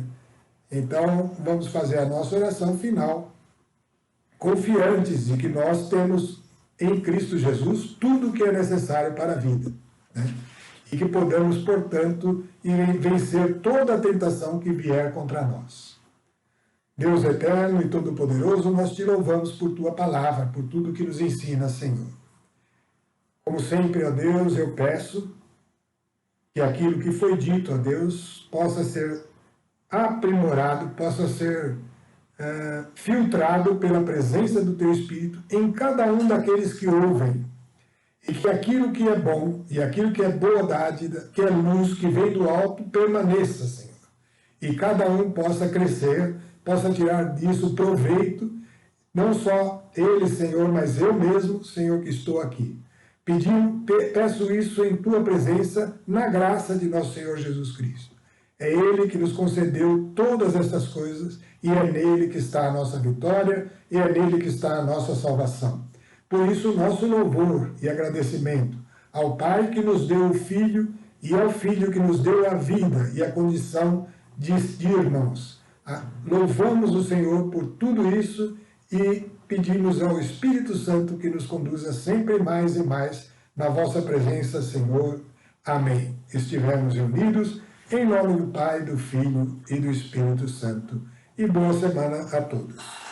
Então, vamos fazer a nossa oração final, confiantes de que nós temos em Cristo Jesus tudo o que é necessário para a vida, né? E que podemos, portanto, vencer toda a tentação que vier contra nós. Deus eterno e todo-poderoso, nós te louvamos por tua palavra, por tudo que nos ensina, Senhor. Como sempre, ó Deus, eu peço que aquilo que foi dito, ó Deus, possa ser aprimorado, possa ser filtrado pela presença do Teu Espírito em cada um daqueles que ouvem. E que aquilo que é bom, e aquilo que é boa dádiva, que é luz, que vem do alto, permaneça, Senhor. E cada um possa crescer, possa tirar disso proveito, não só ele, Senhor, mas eu mesmo, Senhor, que estou aqui. Peço isso em Tua presença, na graça de nosso Senhor Jesus Cristo. É Ele que nos concedeu todas estas coisas, e é nele que está a nossa vitória, e é nele que está a nossa salvação. Por isso, nosso louvor e agradecimento ao Pai que nos deu o Filho, e ao Filho que nos deu a vida e a condição de irmãos. Louvamos o Senhor por tudo isso e pedimos ao Espírito Santo que nos conduza sempre mais e mais na vossa presença, Senhor. Amém. Estivemos unidos em nome do Pai, do Filho e do Espírito Santo. E boa semana a todos.